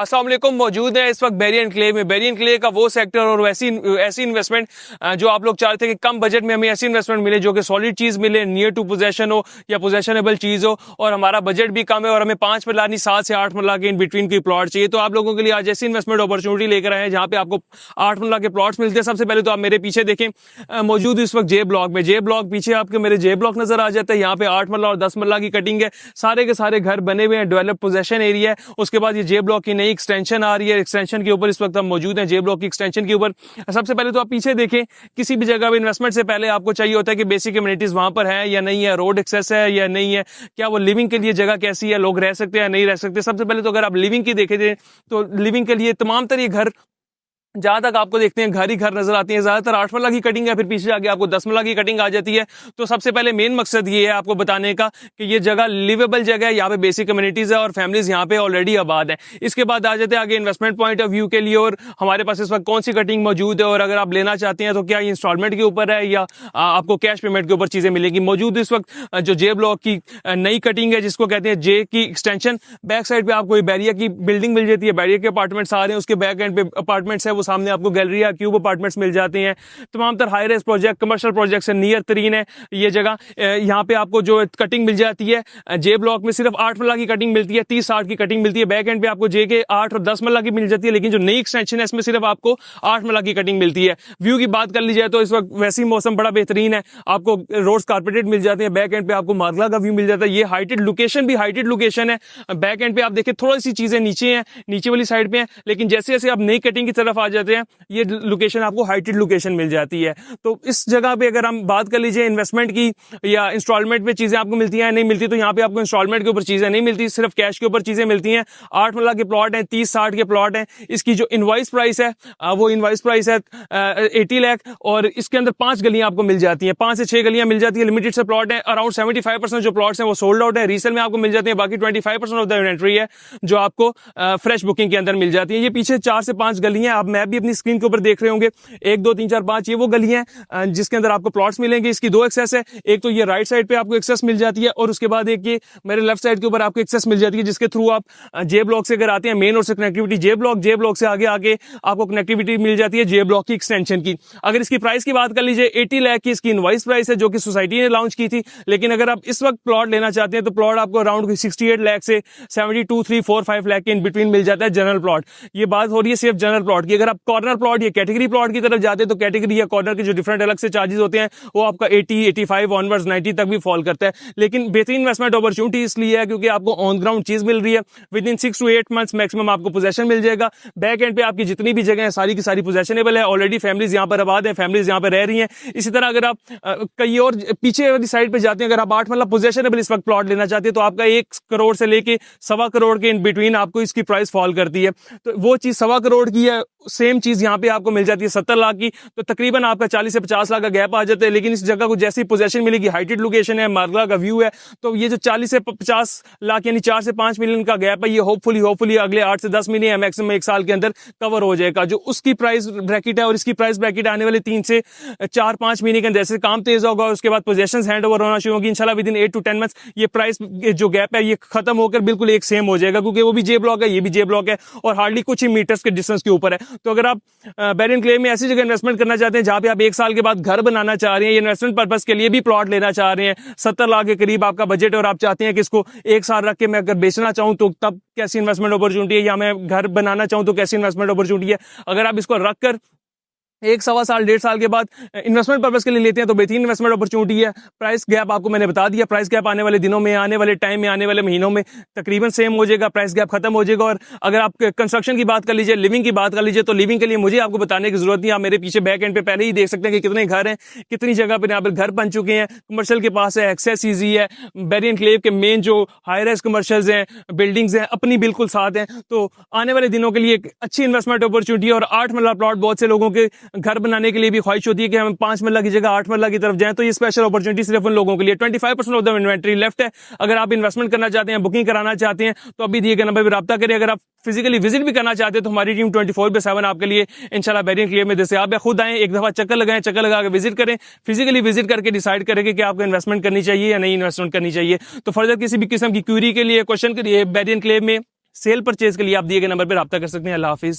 अस्सलाम वालेकुम। मौजूद है इस वक्त बैरियर एनक्लेव में। बैरियर एनक्लेव का वो सेक्टर और ऐसी इन्वेस्टमेंट जो आप लोग चाहते हैं कि कम बजट में हमें ऐसी इन्वेस्टमेंट मिले जो कि सॉलिड चीज मिले, नियर टू पोजेशन हो या पोजेशनेबल चीज हो, और हमारा बजट भी कम है और हमें 5 मरला नहीं 7 से 8 मरला के इन बिटवीन की प्लॉट चाहिए। तो आप लोगों के लिए आज ऐसी इन्वेस्टमेंट अपॉर्चुनिटी लेकर आए हैं जहां पे आपको 8 मरला के प्लॉट्स मिलते हैं। सबसे पहले तो आप मेरे पीछे देखें, मौजूद इस वक्त जे ब्लॉक में। जे ब्लॉक पीछे आपके मेरे जे ब्लॉक नजर आ जाता है। यहाँ पे 8 मरला और 10 मरला की कटिंग है। सारे के सारे घर बने हुए हैं, डेवलप पोजेशन एरिया है। उसके बाद ये जे ब्लॉक की नई एक्सटेंशन आ रही है। एक्सटेंशन के ऊपर इस वक्त हम मौजूद हैं, जे ब्लॉक की एक्सटेंशन के ऊपर। सबसे पहले तो आप पीछे देखें, किसी भी जगह इन्वेस्टमेंट से पहले आपको चाहिए होता है कि बेसिक कम्युनिटीज वहां पर है या नहीं है, रोड एक्सेस है या नहीं है, क्या वो लिविंग के लिए जगह कैसी है, लोग रह सकते हैं या नहीं रह सकते। सबसे पहले तो अगर आप लिविंग की देखें तो लिविंग के लिए तमाम तरह घर जहां तक आपको देखते हैं घर ही घर नजर आती है। ज्यादातर 8 मरला की कटिंग है, फिर पीछे जाके आपको 10 मरला की कटिंग आ जाती है। तो सबसे पहले मेन मकसद ये है आपको बताने का कि ये जगह लिवेबल जगह है, यहाँ पे बेसिक कम्युनिटीज है और फैमिलीज यहाँ पे ऑलरेडी आबाद है। इसके बाद आ जाते हैं आगे इन्वेस्टमेंट पॉइंट ऑफ व्यू के लिए, और हमारे पास इस वक्त कौन सी कटिंग मौजूद है, और अगर आप लेना चाहते हैं तो क्या इंस्टॉलमेंट के ऊपर है या आपको कैश पेमेंट के ऊपर चीजें मिलेगी। मौजूद इस वक्त जो जे ब्लॉक की नई कटिंग है जिसको कहते हैं जे की एक्सटेंशन, बैक साइड पे आपको बैरियर की बिल्डिंग मिल जाती है। बैरियर के अपार्टमेंट्स आ रहे हैं, उसके बैक एंड पे अपार्टमेंट्स है, वो सामने आपको गैलरी क्यूब अपार्टमेंट्स मिल जाते हैं। तमाम तरह high rise project, commercial project से नियर तरीन है ये जगह। यहाँ पे आपको जो कटिंग मिल जाती है जे ब्लॉक में सिर्फ 8 मरला की कटिंग मिलती है, 30-60 की कटिंग मिलती है। बैक एंड पे आपको जे के 8 और 10 मरला की मिल जाती है, लेकिन जो नई एक्सटेंशन है इसमें सिर्फ आपको 8 मरला की कटिंग मिलती है। व्यू की बात कर ली जाए तो इस वक्त वैसी मौसम बड़ा बेहतरीन है, आपको रोड्स कारपेटेड मिल जाते हैं। बैक एंड पे आपको मार्गला का व्यू मिल जाता है। ये हाइटेड लोकेशन भी हाइटेड लोकेशन है। बैक एंड पे आप देखिए थोड़ी सी चीजें नीचे हैं, नीचे वाली साइड पे हैं, लेकिन जैसे जैसे आप नई कटिंग की तरफ आ जाते हैं ये लोकेशन आपको हाइटेड लोकेशन मिल जाती है। तो इस जगह पे अगर हम बात कर लीजिए इन्वेस्टमेंट की या इंस्टॉलमेंट पे चीजें आपको मिलती हैं नहीं मिलती, तो यहाँ पे आपको इंस्टॉलमेंट के ऊपर चीजें नहीं मिलती, सिर्फ कैश के ऊपर चीजें मिलती हैं। 8 मरला के प्लॉट हैं, 30-60 के प्लॉट हैं। इसकी जो इनवॉइस प्राइस है वो इनवॉइस प्राइस है 80 लाख, और इसके अंदर 5 गलियां आपको मिल जाती हैं, 5 से 6 गलियां मिल जाती है। लिमिटेड से प्लॉट है। अराउंड 75% जो प्लॉट्स हैं वो सोल्ड आउट है, रीसेल में आपको मिल जाते हैं। बाकी 25% ऑफ द इन्वेंटरी है जो आपको फ्रेश बुकिंग के अंदर मिल जाती है। ये पीछे 4 से 5 गलियां आप मैप भी अपनी स्क्रीन के ऊपर देख रहे होंगे, 1 2 3 4 5, ये वो गलियां हैं जिसके अंदर आपको प्लॉट्स मिलेंगे। इसकी 2 एक्सेस है, एक तो ये राइट साइड पे आपको एक्सेस मिल जाती है, और उसके बाद एक ये मेरे लेफ्ट साइड के ऊपर आपको एक्सेस मिल जाती है, जिसके थ्रू आप जे ब्लॉक से अगर आते हैं मेन रोड से कनेक्टिविटी जे ब्लॉक से आगे आके आपको कनेक्टिविटी मिल जाती है जे ब्लॉक की एक्सटेंशन की। अगर इसकी प्राइस की बात कर लीजिए 80 लाख की इसकी इनवॉइस प्राइस है जो कि सोसाइटी ने लॉन्च की थी, लेकिन अगर आप इस वक्त प्लॉट लेना चाहते हैं तो प्लॉट आपको अराउंड 68 लाख से 72, 3, 4, 5 लाख के इन बिटवीन मिल जाता है जनरल प्लॉट। ये बात हो रही है सिर्फ जनरल प्लॉट की। अगर आप कॉर्नर प्लॉट या कैटेगरी प्लॉट की तरफ जाते हैं तो कैटेगरी या कॉर्नर के जो डिफरेंट अलग से चार्जेस होते हैं वो आपका 80, 85 ऑनवर्ड्स 90 तक भी फॉल करता है। लेकिन बेहतरीन इन्वेस्टमेंट अपॉर्चुनिटी इसलिए है क्योंकि आपको ऑन ग्राउंड चीज मिल रही है। With in 6 to 8 months maximum आपको पोजेशन मिल जाएगा। बैक एंड पे आपकी जितनी भी जगह है सारी की सारी पोजेशनेबल है। ऑलरेडी फैमिलीज यहाँ पर आबाद है, फैमिलीज यहाँ पर रह रही हैं। इसी तरह अगर आप कहीं और पीछे वाली साइड पे जाते हैं, अगर आप 8 मतलब पोजेशनेबल इस वक्त प्लॉट लेना चाहते हैं तो आपका 1 करोड़ से लेके 1.25 करोड़ के इन बिटवीन आपको इसकी प्राइस फॉल करती है। तो वो चीज 1.25 करोड़ की है, सेम चीज यहाँ पे आपको मिल जाती है 70 लाख की, तो तकरीबन आपका 40 से 50 लाख का गैप आ जाता है। लेकिन इस जगह को जैसी पोजीशन मिलेगी, हाइटेड लोकेशन है, मार्गला का व्यू है, तो ये जो 40 से 50 लाख यानी 4 से 5 मिलियन का गैप है ये होपफुली अगले 8 से 10 महीने या मैक्सिमम 1 साल के अंदर कवर हो जाएगा। जो उसकी प्राइस ब्रैकेट है और इसकी प्राइस ब्रैकेट आने वाले 3 से 4-5 महीने के अंदर जैसे काम तेज होगा उसके बाद पोजीशंस हैंड ओवर होना शुरू होगी इंशाल्लाह विद इन 8 to 10 मंथ्स ये प्राइस जो गैप है ये खत्म होकर बिल्कुल एक सेम हो जाएगा, क्योंकि वो भी जे ब्लॉक है ये भी जे ब्लॉक है और हार्डली कुछ ही मीटर्स के डिस्टेंस के ऊपर है। तो अगर आप बैरियर एनक्लेव में ऐसी जगह इन्वेस्टमेंट करना चाहते हैं जहां पे आप 1 साल के बाद घर बनाना चाह रहे हैं, इन्वेस्टमेंट पर्पस के लिए भी प्लॉट लेना चाह रहे हैं, 70 लाख के करीब आपका बजट है और आप चाहते हैं कि इसको 1 साल रख के मैं अगर बेचना चाहूं तो तब कैसी इन्वेस्टमेंट अपॉर्चुनिटी है, या मैं घर बनाना चाहूं तो कैसी इन्वेस्टमेंट अपॉर्चुनिटी है। अगर आप इसको रखकर 1 सवा साल 1.5 साल के बाद इन्वेस्टमेंट पर्पस के लिए लेते हैं तो बेहतरीन इन्वेस्टमेंट अपॉर्चुनिटी है। प्राइस गैप आपको मैंने बता दिया, प्राइस गैप आने वाले दिनों में, आने वाले टाइम में, आने वाले महीनों में तकरीबन सेम हो जाएगा, प्राइस गैप खत्म हो जाएगा। और अगर आप कंस्ट्रक्शन की बात कर लीजिए, लिविंग की बात कर लीजिए, तो लिविंग के लिए मुझे आपको बताने की जरूरत नहीं, आप मेरे पीछे बैक एंड पे पहले ही देख सकते हैं कि कितने घर हैं, कितनी जगह पर यहाँ पर घर बन चुके हैं। कमर्शियल के पास है, एक्सेस ईजी है, बैरियर एनक्लेव के मेन जो हाई राइज कमर्शियल्स हैं, बिल्डिंग्स हैं अपनी बिल्कुल साथ हैं। तो आने वाले दिनों के लिए एक अच्छी इन्वेस्टमेंट अपॉर्चुनिटी। और 8 मरला प्लॉट बहुत से लोगों के घर बनाने के लिए भी ख्वाहिश होती है कि हम 5 मरला की जगह 8 मरला की तरफ जाएं, तो ये स्पेशल अपॉर्चुनिटी सिर्फ उन लोगों के लिए। 25% ऑफ द इन्वेंटरी लेफ्ट है। अगर आप इन्वेस्टमेंट करना चाहते हैं, बुकिंग कराना चाहते हैं तो अभी दिए गए नंबर पर राब्ता करें। अगर आप फिजिकली विजिट भी करना चाहते हैं तो हमारी टीम 24/7 आपके लिए इंशाल्लाह बैरियर एनक्लेव में जैसे आप खुद आए, एक दफा चक्कर लगाएं, चक्कर लगा के विजिट करें, फिजिकली विजिट करके डिसाइड करेंगे कि आपको इन्वेस्टमेंट करनी चाहिए या नहीं इन्वेस्टमेंट करनी चाहिए। तो फर्दर किसी भी किस्म की क्यूरी के लिए, क्वेश्चन के लिए बैरियर एनक्लेव में सेल परचेज के लिए आप दिए गए नंबर पर रब्ता कर सकते हैं। अल्लाह हाफिज।